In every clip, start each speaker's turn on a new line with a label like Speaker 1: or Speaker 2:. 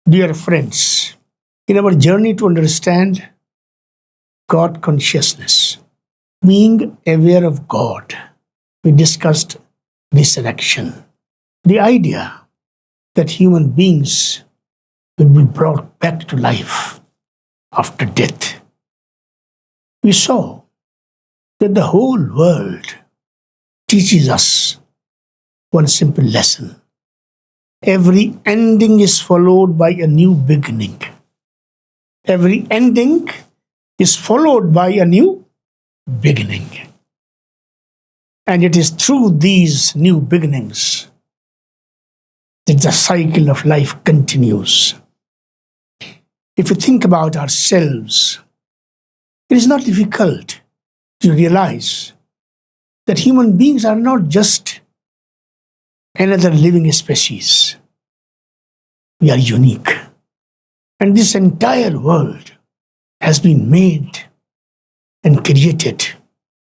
Speaker 1: Dear friends, in our journey to understand God consciousness, being aware of God, we discussed resurrection. The idea that human beings will be brought back to life after death. We saw that the whole world teaches us one simple lesson. Every ending is followed by a new beginning. Every ending is followed by a new beginning. And it is through these new beginnings that the cycle of life continues. If we think about ourselves, it is not difficult to realize that human beings are not just another living species. We are unique. And this entire world has been made and created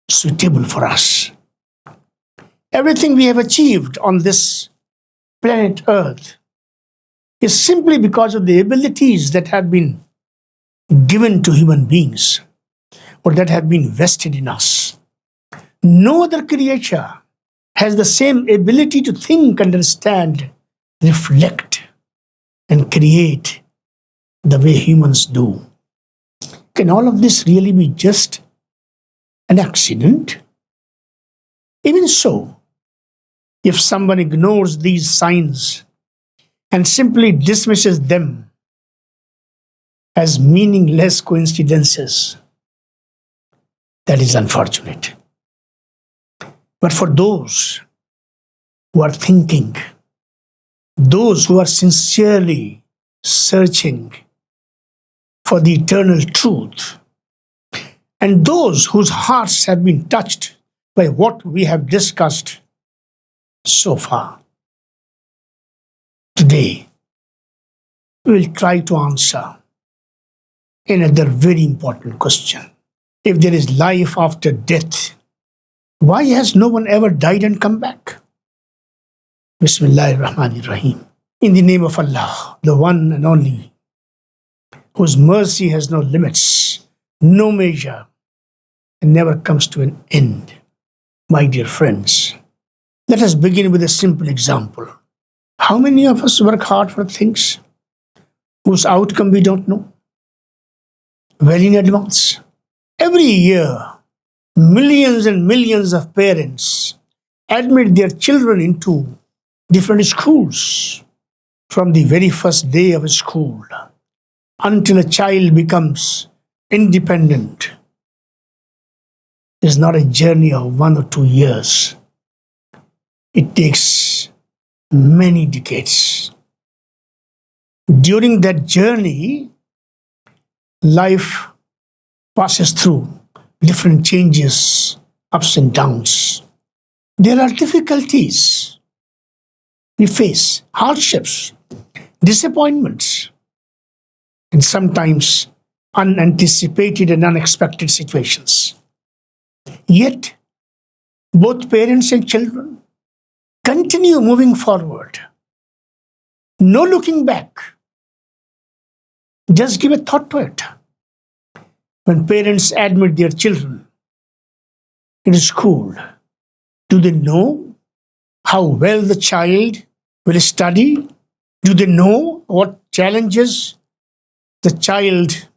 Speaker 1: suitable for us. Everything we have achieved on this planet Earth is simply because of the abilities that have been given to human beings or that have been vested in us. No other creature has the same ability to think, understand, reflect, and create the way humans do. Can all of this really be just an accident? Even so, if someone ignores these signs and simply dismisses them as meaningless coincidences, that is unfortunate. But for those who are thinking, those who are sincerely searching for the eternal truth, and those whose hearts have been touched by what we have discussed so far, today we will try to answer another very important question. If there is life after death, why has no one ever died and come back? Bismillahir Rahmanir Rahim. In the name of Allah, the one and only, whose mercy has no limits, no measure, and never comes to an end. My dear friends, let us begin with a simple example. How many of us work hard for things whose outcome we don't know? Well in advance. Every year, millions and millions of parents admit their children into different schools from the very first day of school until a child becomes independent. It is not a journey of 1 or 2 years. It takes many decades. During that journey, life passes through different changes, ups and downs. There are difficulties. We face hardships, disappointments, and sometimes unanticipated and unexpected situations. Yet, both parents and children continue moving forward. No looking back. Just give a thought to it. When parents admit their children in school, do they know how well the child will study? Do they know what challenges the child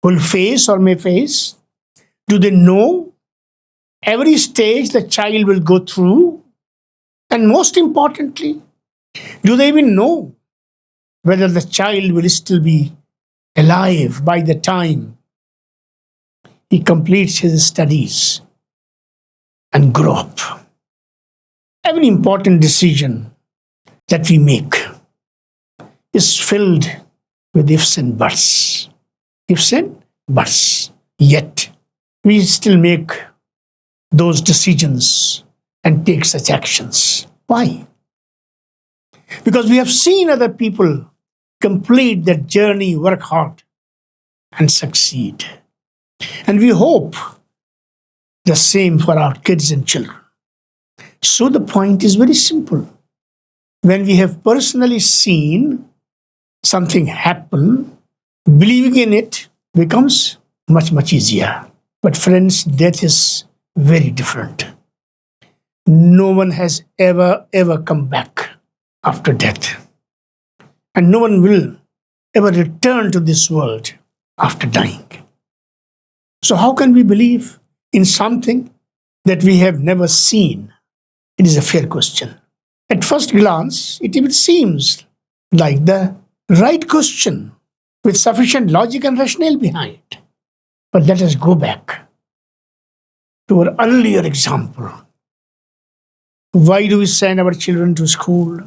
Speaker 1: will face or may face? Do they know every stage the child will go through? And most importantly, do they even know whether the child will still be alive by the time he completes his studies and grow up? Every important decision that we make is filled with ifs and buts. Ifs and buts. Yet, we still make those decisions and take such actions. Why? Because we have seen other people complete that journey, work hard, and succeed. And we hope the same for our kids and children. So the point is very simple. When we have personally seen something happen, believing in it becomes much, much easier. But friends, death is very different. No one has ever come back after death. And no one will ever return to this world after dying. So how can we believe in something that we have never seen? It is a fair question. At first glance, it even seems like the right question with sufficient logic and rationale behind. But let us go back to our earlier example. Why do we send our children to school?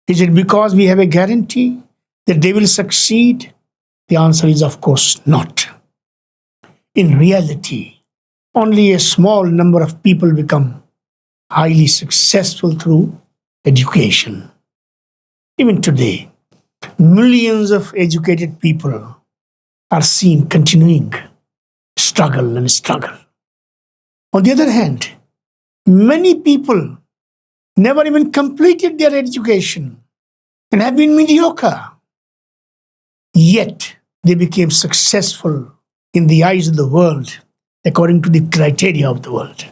Speaker 1: Is it because we have a guarantee that they will succeed? The answer is, of course, not. In reality, only a small number of people become highly successful through education. Even today, millions of educated people are seen continuing struggle and struggle. On the other hand, many people never even completed their education and have been mediocre. Yet they became successful in the eyes of the world according to the criteria of the world.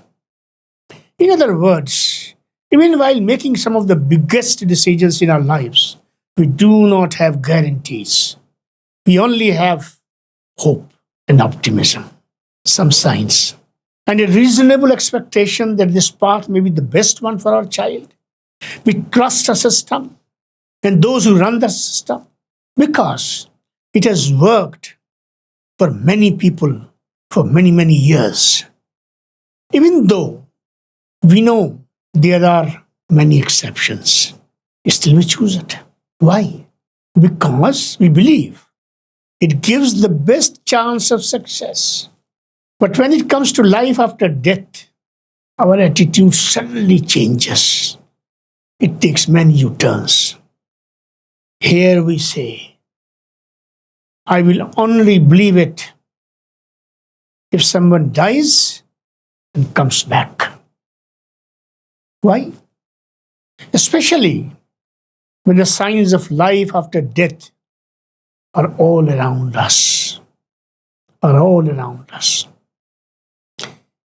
Speaker 1: In other words, even while making some of the biggest decisions in our lives, we do not have guarantees. We only have hope and optimism, some signs, and a reasonable expectation that this path may be the best one for our child. We trust a system and those who run the system because it has worked for many people for many, many years. Even though we know there are many exceptions, still we choose it. Why? Because we believe it gives the best chance of success. But when it comes to life after death, our attitude suddenly changes. It takes many U-turns. Here we say, I will only believe it if someone dies and comes back. Why? Especially when the signs of life after death are all around us.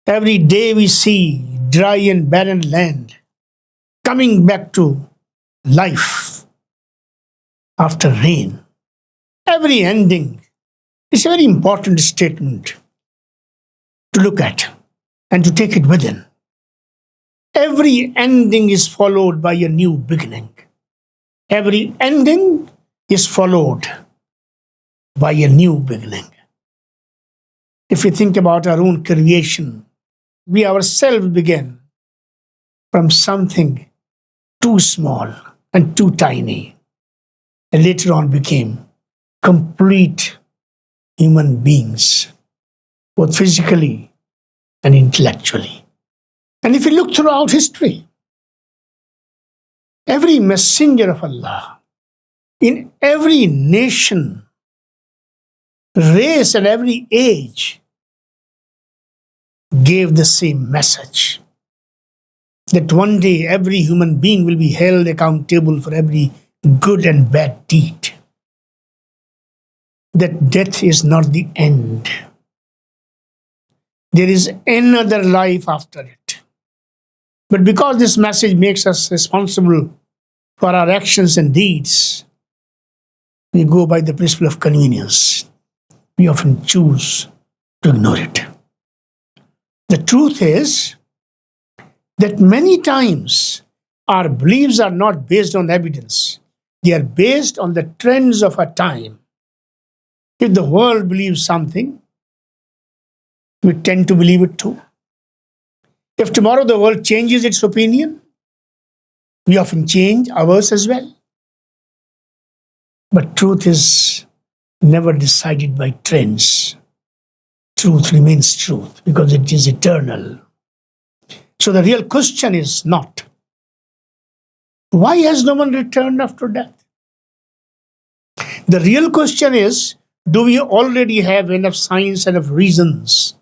Speaker 1: Every day we see dry and barren land coming back to life after rain. Every ending is a very important statement to look at and to take it within. Every ending is followed by a new beginning. Every ending is followed by a new beginning. If we think about our own creation, we ourselves began from something too small and too tiny, and later on became complete human beings, both physically and intellectually. And if you look throughout history, every messenger of Allah, in every nation, race, and every age, gave the same message, that one day every human being will be held accountable for every good and bad deed. That death is not the end. There is another life after it. But because this message makes us responsible for our actions and deeds, we go by the principle of convenience. We often choose to ignore it. The truth is that many times our beliefs are not based on evidence. They are based on the trends of our time. If the world believes something, we tend to believe it too. If tomorrow the world changes its opinion, we often change ours as well. But truth is never decided by trends. Truth remains truth because it is eternal. So the real question is not, why has no one returned after death? The real question is, do we already have enough science, enough reasons,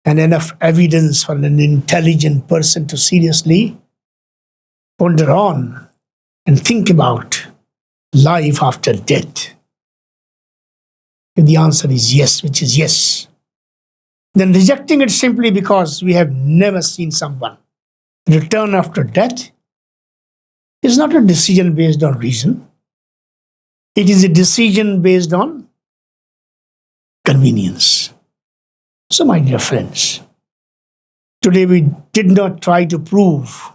Speaker 1: and enough evidence for an intelligent person to seriously ponder on and think about life after death? If the answer is yes, which is yes, then rejecting it simply because we have never seen someone return after death is not a decision based on reason. It is a decision based on convenience. So, my dear friends, today we did not try to prove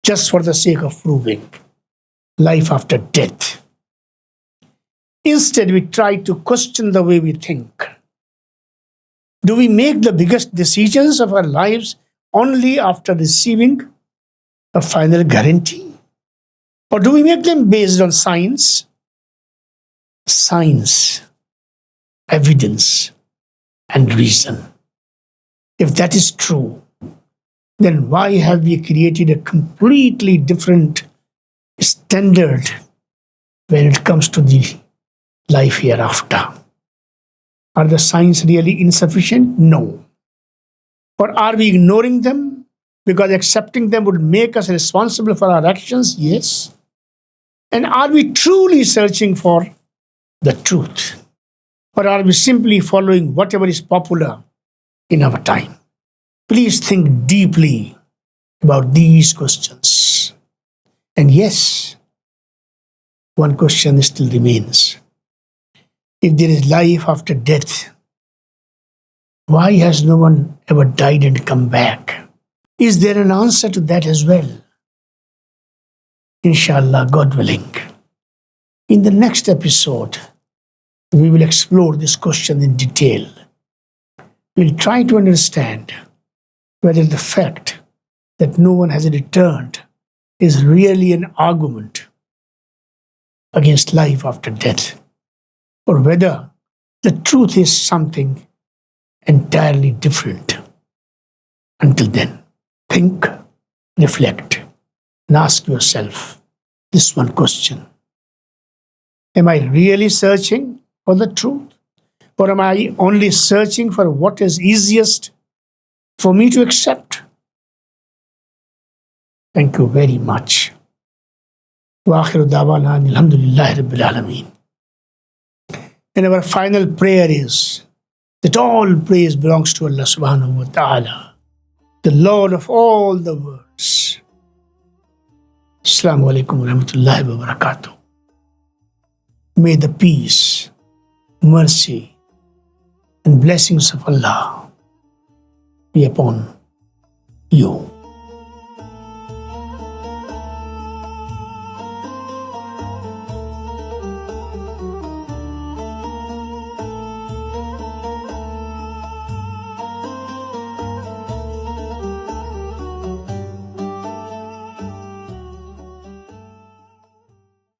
Speaker 1: just for the sake of proving life after death. Instead, we try to question the way we think. Do we make the biggest decisions of our lives only after receiving a final guarantee? Or do we make them based on science, evidence, and reason? If that is true, then why have we created a completely different standard when it comes to the life hereafter? Are the signs really insufficient? No. Or are we ignoring them because accepting them would make us responsible for our actions? Yes. And are we truly searching for the truth? Or are we simply following whatever is popular in our time? Please think deeply about these questions. And yes, one question still remains. If there is life after death, why has no one ever died and come back? Is there an answer to that as well? Inshallah, God willing, in the next episode, we will explore this question in detail. We'll try to understand whether the fact that no one has returned is really an argument against life after death, or whether the truth is something entirely different. Until then, think, reflect, and ask yourself this one question. Am I really searching for the truth? Or am I only searching for what is easiest for me to accept? Thank you very much. Wa akhiru da'wana alhamdulillahi rabbil alameen. And our final prayer is that all praise belongs to Allah subhanahu wa ta'ala, the Lord of all the worlds. Assalamu alaikum wa rahmatullahi wa barakatuh. May the peace, mercy, and blessings of Allah be upon you.